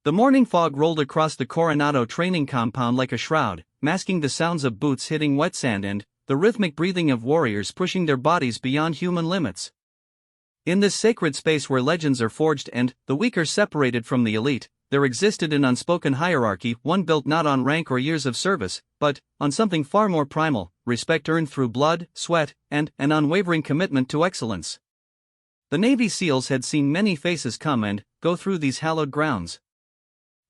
The morning fog rolled across the Coronado training compound like a shroud, masking the sounds of boots hitting wet sand and the rhythmic breathing of warriors pushing their bodies beyond human limits. In this sacred space where legends are forged and the weak are separated from the elite, there existed an unspoken hierarchy, one built not on rank or years of service, but on something far more primal: respect earned through blood, sweat, and an unwavering commitment to excellence. The Navy SEALs had seen many faces come and go through these hallowed grounds.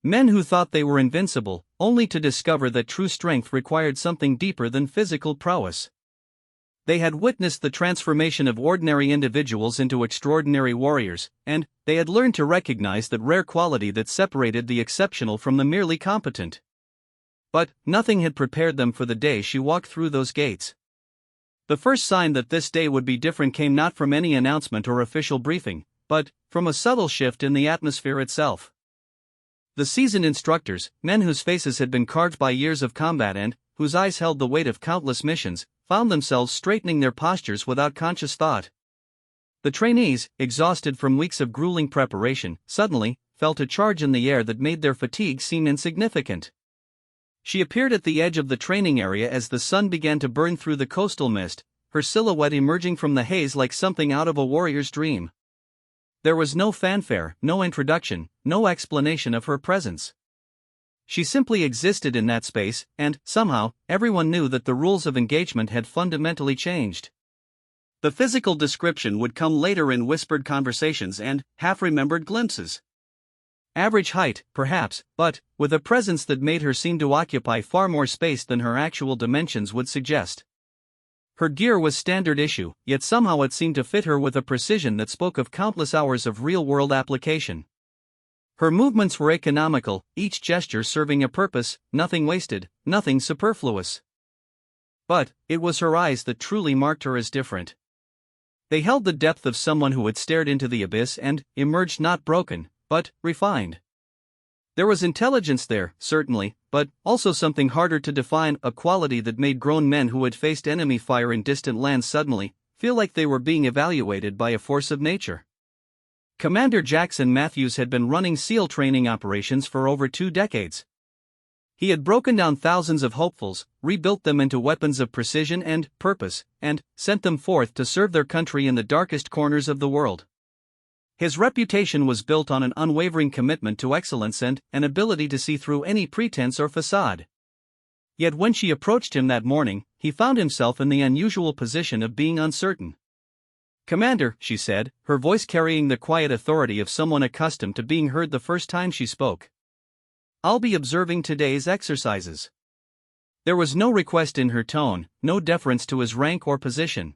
Men who thought they were invincible, only to discover that true strength required something deeper than physical prowess. They had witnessed the transformation of ordinary individuals into extraordinary warriors, and they had learned to recognize that rare quality that separated the exceptional from the merely competent. But nothing had prepared them for the day she walked through those gates. The first sign that this day would be different came not from any announcement or official briefing, but from a subtle shift in the atmosphere itself. The seasoned instructors, men whose faces had been carved by years of combat and whose eyes held the weight of countless missions, found themselves straightening their postures without conscious thought. The trainees, exhausted from weeks of grueling preparation, suddenly felt a charge in the air that made their fatigue seem insignificant. She appeared at the edge of the training area as the sun began to burn through the coastal mist, her silhouette emerging from the haze like something out of a warrior's dream. There was no fanfare, no introduction, no explanation of her presence. She simply existed in that space, and, somehow, everyone knew that the rules of engagement had fundamentally changed. The physical description would come later in whispered conversations and half-remembered glimpses. Average height, perhaps, but with a presence that made her seem to occupy far more space than her actual dimensions would suggest. Her gear was standard issue, yet somehow it seemed to fit her with a precision that spoke of countless hours of real-world application. Her movements were economical, each gesture serving a purpose, nothing wasted, nothing superfluous. But it was her eyes that truly marked her as different. They held the depth of someone who had stared into the abyss and emerged not broken, but refined. There was intelligence there, certainly, but also something harder to define, a quality that made grown men who had faced enemy fire in distant lands suddenly feel like they were being evaluated by a force of nature. Commander Jackson Matthews had been running SEAL training operations for over 2 decades. He had broken down thousands of hopefuls, rebuilt them into weapons of precision and purpose, and sent them forth to serve their country in the darkest corners of the world. His reputation was built on an unwavering commitment to excellence and an ability to see through any pretense or facade. Yet when she approached him that morning, he found himself in the unusual position of being uncertain. "Commander," she said, her voice carrying the quiet authority of someone accustomed to being heard the first time she spoke. "I'll be observing today's exercises." There was no request in her tone, no deference to his rank or position.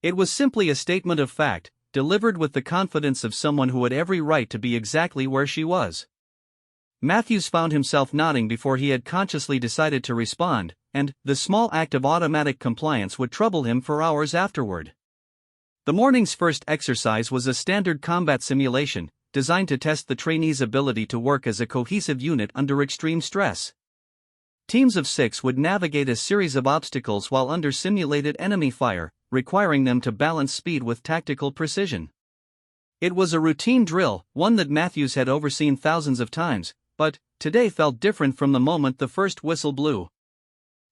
It was simply a statement of fact, delivered with the confidence of someone who had every right to be exactly where she was. Matthews found himself nodding before he had consciously decided to respond, and the small act of automatic compliance would trouble him for hours afterward. The morning's first exercise was a standard combat simulation, designed to test the trainees' ability to work as a cohesive unit under extreme stress. Teams of 6 would navigate a series of obstacles while under simulated enemy fire, requiring them to balance speed with tactical precision. It was a routine drill, one that Matthews had overseen thousands of times, but today felt different from the moment the first whistle blew.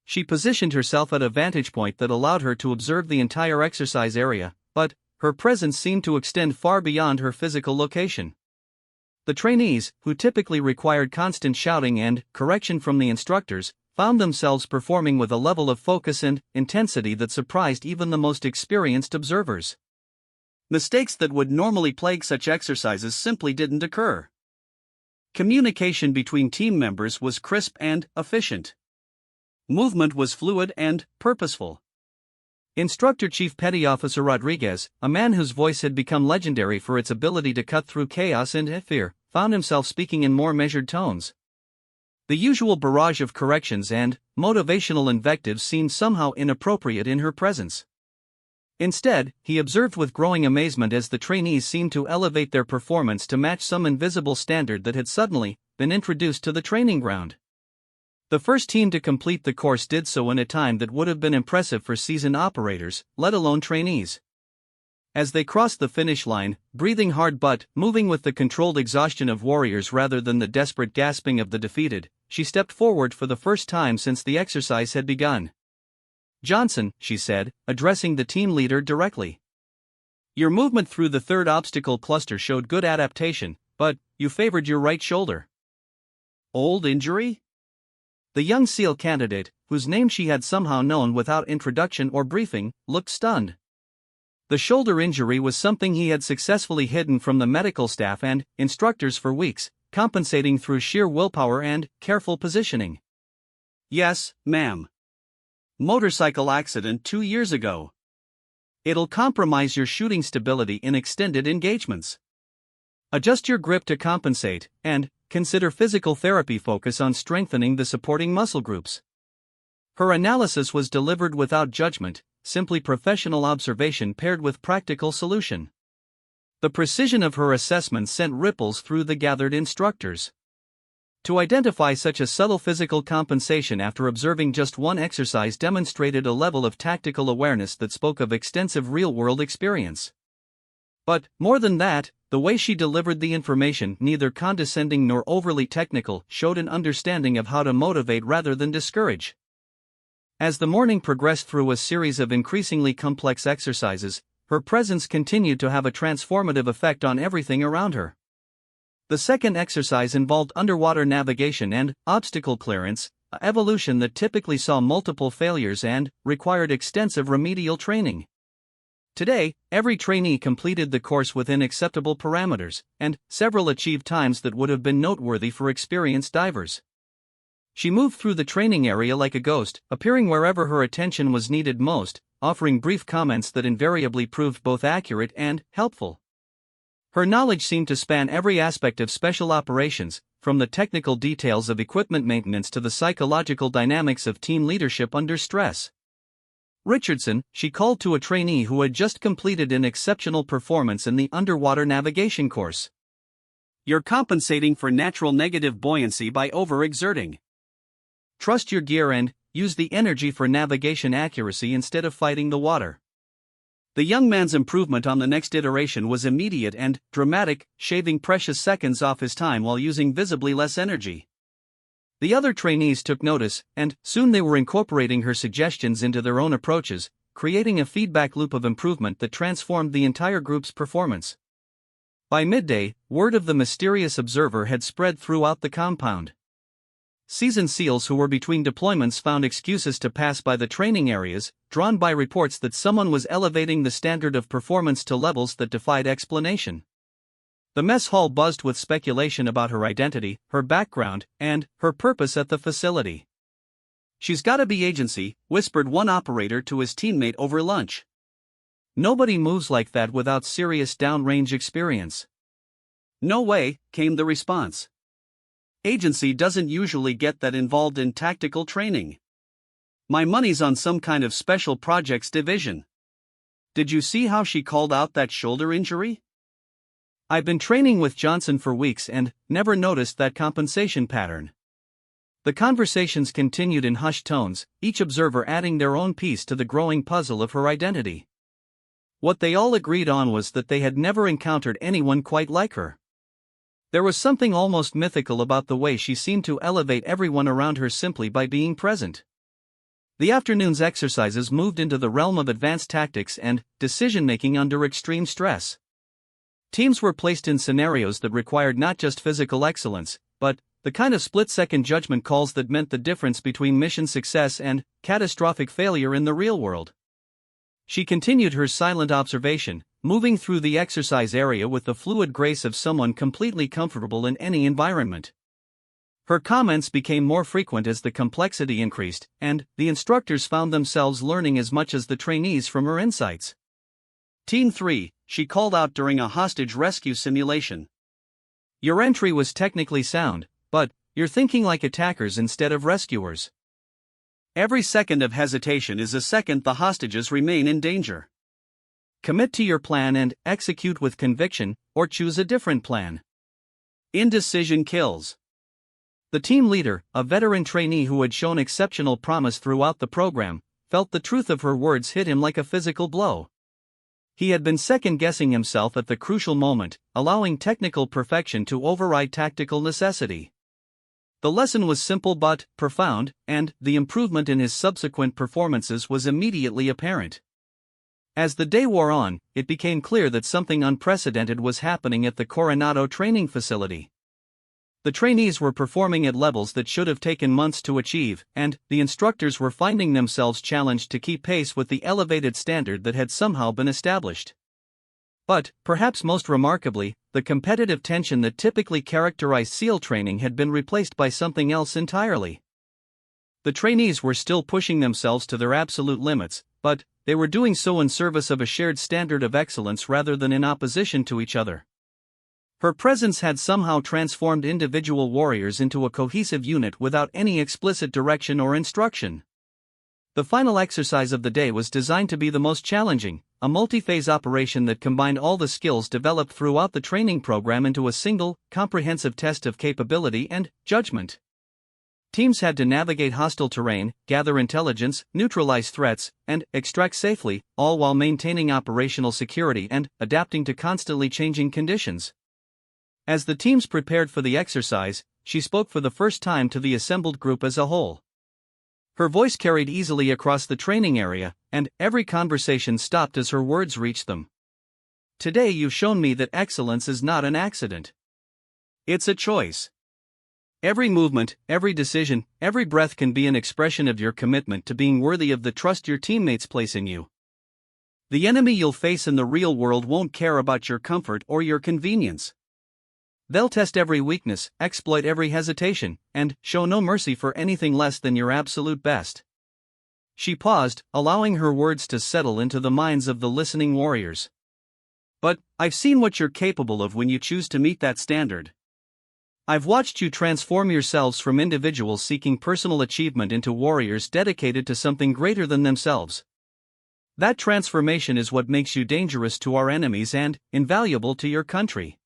She positioned herself at a vantage point that allowed her to observe the entire exercise area, but her presence seemed to extend far beyond her physical location. The trainees, who typically required constant shouting and correction from the instructors, found themselves performing with a level of focus and intensity that surprised even the most experienced observers. Mistakes that would normally plague such exercises simply didn't occur. Communication between team members was crisp and efficient. Movement was fluid and purposeful. Instructor Chief Petty Officer Rodriguez, a man whose voice had become legendary for its ability to cut through chaos and fear, found himself speaking in more measured tones. The usual barrage of corrections and motivational invectives seemed somehow inappropriate in her presence. Instead, he observed with growing amazement as the trainees seemed to elevate their performance to match some invisible standard that had suddenly been introduced to the training ground. The first team to complete the course did so in a time that would have been impressive for seasoned operators, let alone trainees. As they crossed the finish line, breathing hard but moving with the controlled exhaustion of warriors rather than the desperate gasping of the defeated, she stepped forward for the first time since the exercise had begun. "Johnson," she said, addressing the team leader directly. "Your movement through the third obstacle cluster showed good adaptation, but you favored your right shoulder. Old injury?" The young SEAL candidate, whose name she had somehow known without introduction or briefing, looked stunned. The shoulder injury was something he had successfully hidden from the medical staff and instructors for weeks, compensating through sheer willpower and careful positioning. "Yes, ma'am. Motorcycle accident 2 years ago. It'll compromise your shooting stability in extended engagements. Adjust your grip to compensate, and consider physical therapy focus on strengthening the supporting muscle groups." Her analysis was delivered without judgment, simply professional observation paired with practical solution. The precision of her assessment sent ripples through the gathered instructors. To identify such a subtle physical compensation after observing just one exercise demonstrated a level of tactical awareness that spoke of extensive real-world experience. But, more than that, the way she delivered the information, neither condescending nor overly technical, showed an understanding of how to motivate rather than discourage. As the morning progressed through a series of increasingly complex exercises, her presence continued to have a transformative effect on everything around her. The second exercise involved underwater navigation and obstacle clearance, an evolution that typically saw multiple failures and required extensive remedial training. Today, every trainee completed the course within acceptable parameters, and several achieved times that would have been noteworthy for experienced divers. She moved through the training area like a ghost, appearing wherever her attention was needed most, offering brief comments that invariably proved both accurate and helpful. Her knowledge seemed to span every aspect of special operations, from the technical details of equipment maintenance to the psychological dynamics of team leadership under stress. "Richardson," she called to a trainee who had just completed an exceptional performance in the underwater navigation course. "You're compensating for natural negative buoyancy by overexerting. Trust your gear and use the energy for navigation accuracy instead of fighting the water." The young man's improvement on the next iteration was immediate and dramatic, shaving precious seconds off his time while using visibly less energy. The other trainees took notice, and soon they were incorporating her suggestions into their own approaches, creating a feedback loop of improvement that transformed the entire group's performance. By midday, word of the mysterious observer had spread throughout the compound. Seasoned SEALs who were between deployments found excuses to pass by the training areas, drawn by reports that someone was elevating the standard of performance to levels that defied explanation. The mess hall buzzed with speculation about her identity, her background, and her purpose at the facility. "She's gotta be agency," whispered one operator to his teammate over lunch. "Nobody moves like that without serious downrange experience." "No way," came the response. "Agency doesn't usually get that involved in tactical training. My money's on some kind of special projects division." "Did you see how she called out that shoulder injury?" "I've been training with Johnson for weeks and never noticed that compensation pattern." The conversations continued in hushed tones, each observer adding their own piece to the growing puzzle of her identity. What they all agreed on was that they had never encountered anyone quite like her. There was something almost mythical about the way she seemed to elevate everyone around her simply by being present. The afternoon's exercises moved into the realm of advanced tactics and decision-making under extreme stress. Teams were placed in scenarios that required not just physical excellence, but the kind of split-second judgment calls that meant the difference between mission success and catastrophic failure in the real world. She continued her silent observation, moving through the exercise area with the fluid grace of someone completely comfortable in any environment. Her comments became more frequent as the complexity increased, and the instructors found themselves learning as much as the trainees from her insights. "Team 3, she called out during a hostage rescue simulation. "Your entry was technically sound, but you're thinking like attackers instead of rescuers. Every second of hesitation is a second the hostages remain in danger. Commit to your plan and execute with conviction, or choose a different plan. Indecision kills." The team leader, a veteran trainee who had shown exceptional promise throughout the program, felt the truth of her words hit him like a physical blow. He had been second-guessing himself at the crucial moment, allowing technical perfection to override tactical necessity. The lesson was simple but profound, and the improvement in his subsequent performances was immediately apparent. As the day wore on, it became clear that something unprecedented was happening at the Coronado training facility. The trainees were performing at levels that should have taken months to achieve, and the instructors were finding themselves challenged to keep pace with the elevated standard that had somehow been established. But, perhaps most remarkably, the competitive tension that typically characterized SEAL training had been replaced by something else entirely. The trainees were still pushing themselves to their absolute limits, but they were doing so in service of a shared standard of excellence rather than in opposition to each other. Her presence had somehow transformed individual warriors into a cohesive unit without any explicit direction or instruction. The final exercise of the day was designed to be the most challenging, a multi-phase operation that combined all the skills developed throughout the training program into a single, comprehensive test of capability and judgment. Teams had to navigate hostile terrain, gather intelligence, neutralize threats, and extract safely, all while maintaining operational security and adapting to constantly changing conditions. As the teams prepared for the exercise, she spoke for the first time to the assembled group as a whole. Her voice carried easily across the training area, and every conversation stopped as her words reached them. Today you've shown me that excellence is not an accident. It's a choice. Every movement, every decision, every breath can be an expression of your commitment to being worthy of the trust your teammates place in you. The enemy you'll face in the real world won't care about your comfort or your convenience. They'll test every weakness, exploit every hesitation, and show no mercy for anything less than your absolute best. She paused, allowing her words to settle into the minds of the listening warriors. But I've seen what you're capable of when you choose to meet that standard. I've watched you transform yourselves from individuals seeking personal achievement into warriors dedicated to something greater than themselves. That transformation is what makes you dangerous to our enemies and invaluable to your country.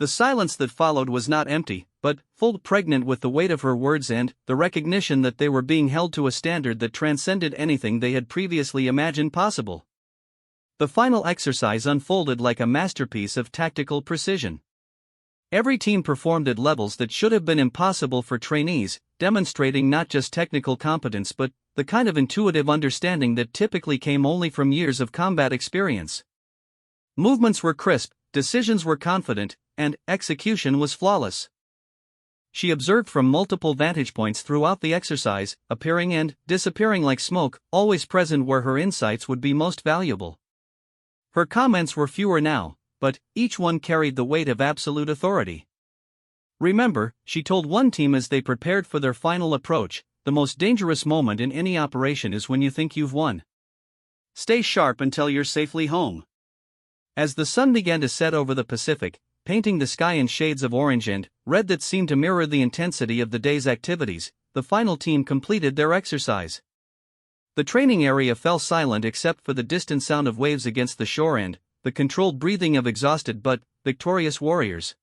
The silence that followed was not empty, but full, pregnant with the weight of her words and the recognition that they were being held to a standard that transcended anything they had previously imagined possible. The final exercise unfolded like a masterpiece of tactical precision. Every team performed at levels that should have been impossible for trainees, demonstrating not just technical competence but the kind of intuitive understanding that typically came only from years of combat experience. Movements were crisp, decisions were confident, and execution was flawless. She observed from multiple vantage points throughout the exercise, appearing and disappearing like smoke, always present where her insights would be most valuable. Her comments were fewer now, but each one carried the weight of absolute authority. Remember, she told one team as they prepared for their final approach, the most dangerous moment in any operation is when you think you've won. Stay sharp until you're safely home. As the sun began to set over the Pacific, painting the sky in shades of orange and red that seemed to mirror the intensity of the day's activities, the final team completed their exercise. The training area fell silent except for the distant sound of waves against the shore and the controlled breathing of exhausted but victorious warriors.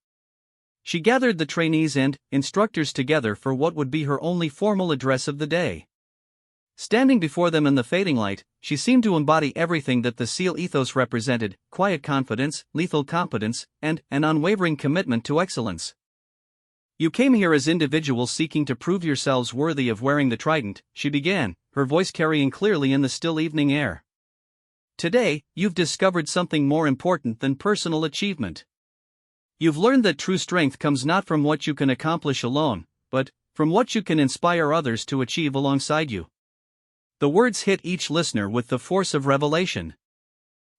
She gathered the trainees and instructors together for what would be her only formal address of the day. Standing before them in the fading light, she seemed to embody everything that the SEAL ethos represented: quiet confidence, lethal competence, and an unwavering commitment to excellence. You came here as individuals seeking to prove yourselves worthy of wearing the trident, she began, her voice carrying clearly in the still evening air. Today, you've discovered something more important than personal achievement. You've learned that true strength comes not from what you can accomplish alone, but from what you can inspire others to achieve alongside you. The words hit each listener with the force of revelation.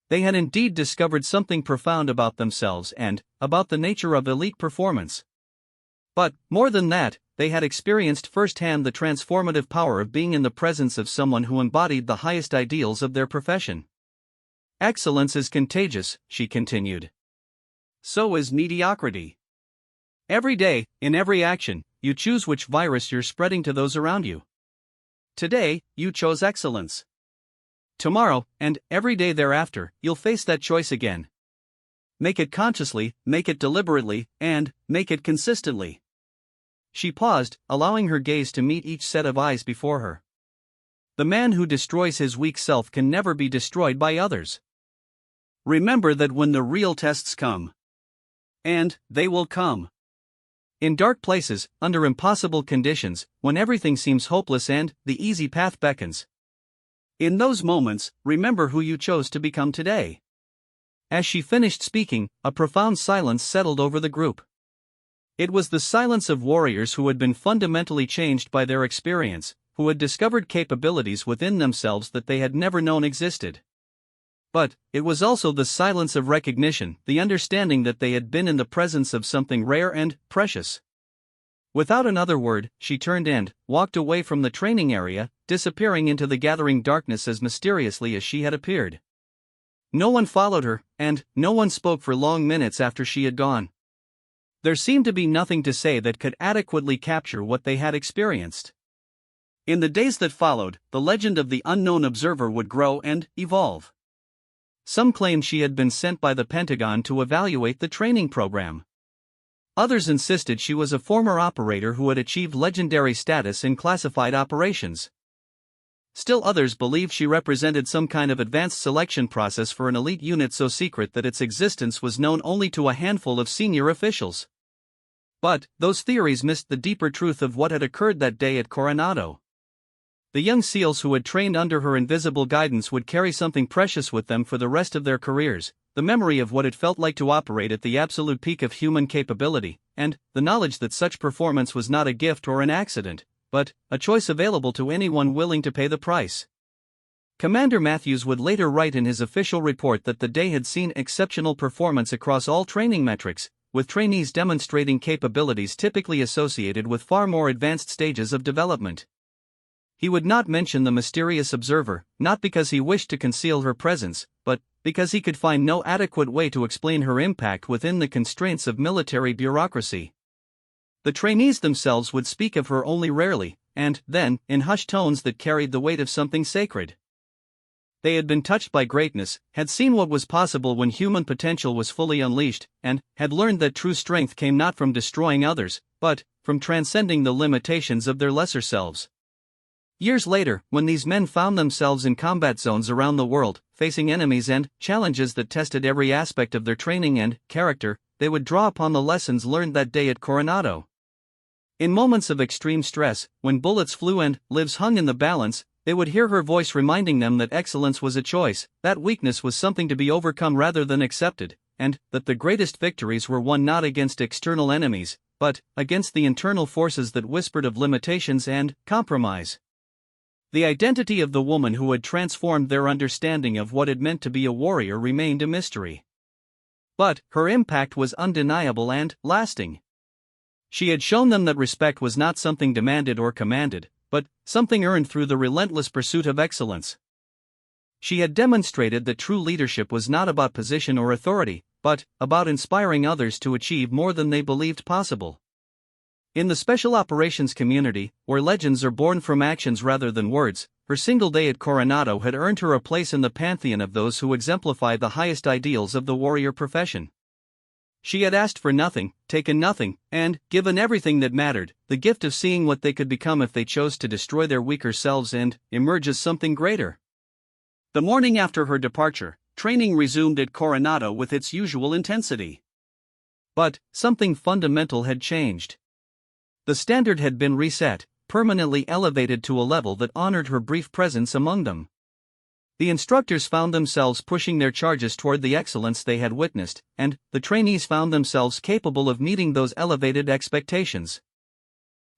They had indeed discovered something profound about themselves and about the nature of elite performance. But, more than that, they had experienced firsthand the transformative power of being in the presence of someone who embodied the highest ideals of their profession. Excellence is contagious, she continued. So is mediocrity. Every day, in every action, you choose which virus you're spreading to those around you. Today, you chose excellence. Tomorrow, and every day thereafter, you'll face that choice again. Make it consciously, make it deliberately, and make it consistently. She paused, allowing her gaze to meet each set of eyes before her. The man who destroys his weak self can never be destroyed by others. Remember that when the real tests come, and they will come, in dark places, under impossible conditions, when everything seems hopeless and the easy path beckons. In those moments, remember who you chose to become today. As she finished speaking, a profound silence settled over the group. It was the silence of warriors who had been fundamentally changed by their experience, who had discovered capabilities within themselves that they had never known existed. But it was also the silence of recognition, the understanding that they had been in the presence of something rare and precious. Without another word, she turned and walked away from the training area, disappearing into the gathering darkness as mysteriously as she had appeared. No one followed her, and no one spoke for long minutes after she had gone. There seemed to be nothing to say that could adequately capture what they had experienced. In the days that followed, the legend of the unknown observer would grow and evolve. Some claimed she had been sent by the Pentagon to evaluate the training program. Others insisted she was a former operator who had achieved legendary status in classified operations. Still others believed she represented some kind of advanced selection process for an elite unit so secret that its existence was known only to a handful of senior officials. But those theories missed the deeper truth of what had occurred that day at Coronado. The young SEALs who had trained under her invisible guidance would carry something precious with them for the rest of their careers, the memory of what it felt like to operate at the absolute peak of human capability, and the knowledge that such performance was not a gift or an accident, but a choice available to anyone willing to pay the price. Commander Matthews would later write in his official report that the day had seen exceptional performance across all training metrics, with trainees demonstrating capabilities typically associated with far more advanced stages of development. He would not mention the mysterious observer, not because he wished to conceal her presence, but because he could find no adequate way to explain her impact within the constraints of military bureaucracy. The trainees themselves would speak of her only rarely, and then, in hushed tones that carried the weight of something sacred. They had been touched by greatness, had seen what was possible when human potential was fully unleashed, and had learned that true strength came not from destroying others, but from transcending the limitations of their lesser selves. Years later, when these men found themselves in combat zones around the world, facing enemies and challenges that tested every aspect of their training and character, they would draw upon the lessons learned that day at Coronado. In moments of extreme stress, when bullets flew and lives hung in the balance, they would hear her voice reminding them that excellence was a choice, that weakness was something to be overcome rather than accepted, and that the greatest victories were won not against external enemies, but against the internal forces that whispered of limitations and compromise. The identity of the woman who had transformed their understanding of what it meant to be a warrior remained a mystery. But her impact was undeniable and lasting. She had shown them that respect was not something demanded or commanded, but something earned through the relentless pursuit of excellence. She had demonstrated that true leadership was not about position or authority, but about inspiring others to achieve more than they believed possible. In the special operations community, where legends are born from actions rather than words, her single day at Coronado had earned her a place in the pantheon of those who exemplify the highest ideals of the warrior profession. She had asked for nothing, taken nothing, and given everything that mattered, the gift of seeing what they could become if they chose to destroy their weaker selves and emerge as something greater. The morning after her departure, training resumed at Coronado with its usual intensity. But something fundamental had changed. The standard had been reset, permanently elevated to a level that honored her brief presence among them. The instructors found themselves pushing their charges toward the excellence they had witnessed, and the trainees found themselves capable of meeting those elevated expectations.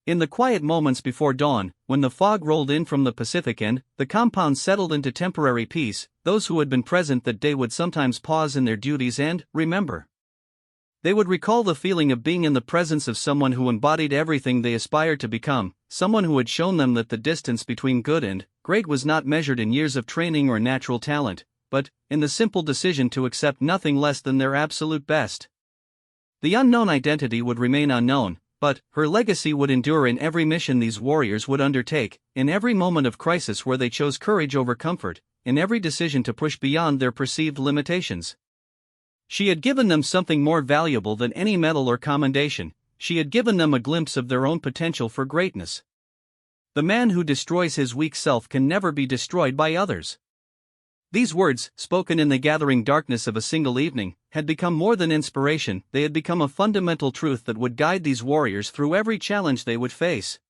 In the quiet moments before dawn, when the fog rolled in from the Pacific and the compound settled into temporary peace, those who had been present that day would sometimes pause in their duties and remember. They would recall the feeling of being in the presence of someone who embodied everything they aspired to become, someone who had shown them that the distance between good and great was not measured in years of training or natural talent, but in the simple decision to accept nothing less than their absolute best. The unknown identity would remain unknown, but her legacy would endure in every mission these warriors would undertake, in every moment of crisis where they chose courage over comfort, in every decision to push beyond their perceived limitations. She had given them something more valuable than any medal or commendation. She had given them a glimpse of their own potential for greatness. The man who destroys his weak self can never be destroyed by others. These words, spoken in the gathering darkness of a single evening, had become more than inspiration, they had become a fundamental truth that would guide these warriors through every challenge they would face.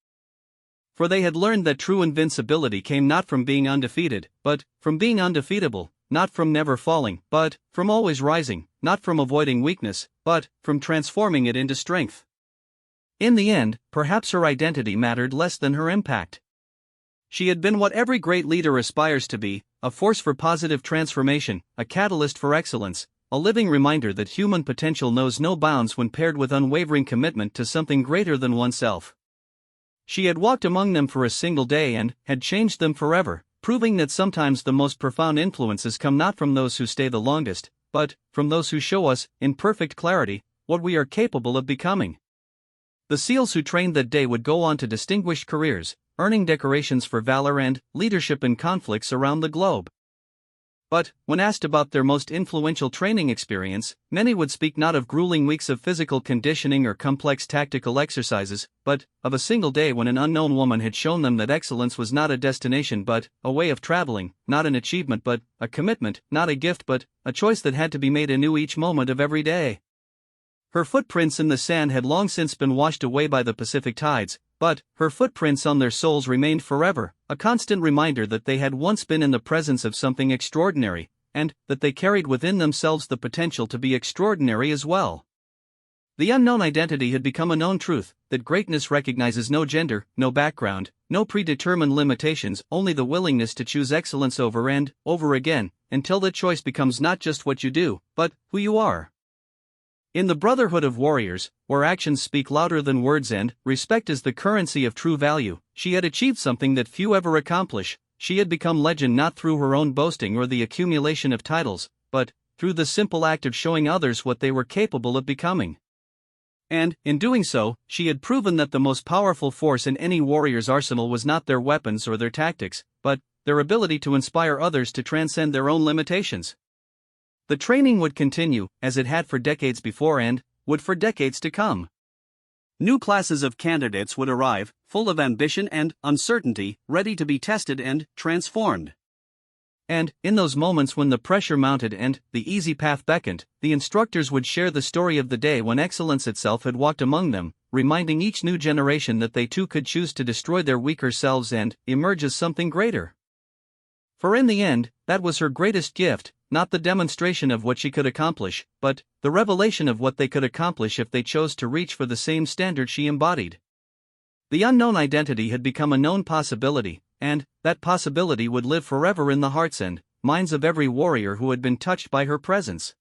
For they had learned that true invincibility came not from being undefeated, but from being undefeatable, not from never falling, but from always rising, not from avoiding weakness, but from transforming it into strength. In the end, perhaps her identity mattered less than her impact. She had been what every great leader aspires to be, a force for positive transformation, a catalyst for excellence, a living reminder that human potential knows no bounds when paired with unwavering commitment to something greater than oneself. She had walked among them for a single day and had changed them forever, proving that sometimes the most profound influences come not from those who stay the longest, but from those who show us, in perfect clarity, what we are capable of becoming. The SEALs who trained that day would go on to distinguished careers, earning decorations for valor and leadership in conflicts around the globe. But, when asked about their most influential training experience, many would speak not of grueling weeks of physical conditioning or complex tactical exercises, but of a single day when an unknown woman had shown them that excellence was not a destination but a way of traveling, not an achievement but a commitment, not a gift but a choice that had to be made anew each moment of every day. Her footprints in the sand had long since been washed away by the Pacific tides, but her footprints on their souls remained forever, a constant reminder that they had once been in the presence of something extraordinary, and that they carried within themselves the potential to be extraordinary as well. The unknown identity had become a known truth, that greatness recognizes no gender, no background, no predetermined limitations, only the willingness to choose excellence over and over again, until that choice becomes not just what you do, but who you are. In the brotherhood of warriors, where actions speak louder than words and respect is the currency of true value, she had achieved something that few ever accomplish. She had become legend not through her own boasting or the accumulation of titles, but through the simple act of showing others what they were capable of becoming. And, in doing so, she had proven that the most powerful force in any warrior's arsenal was not their weapons or their tactics, but their ability to inspire others to transcend their own limitations. The training would continue, as it had for decades before and would for decades to come. New classes of candidates would arrive, full of ambition and uncertainty, ready to be tested and transformed. And, in those moments when the pressure mounted and the easy path beckoned, the instructors would share the story of the day when excellence itself had walked among them, reminding each new generation that they too could choose to destroy their weaker selves and emerge as something greater. For in the end, that was her greatest gift, not the demonstration of what she could accomplish, but the revelation of what they could accomplish if they chose to reach for the same standard she embodied. The unknown identity had become a known possibility, and that possibility would live forever in the hearts and minds of every warrior who had been touched by her presence.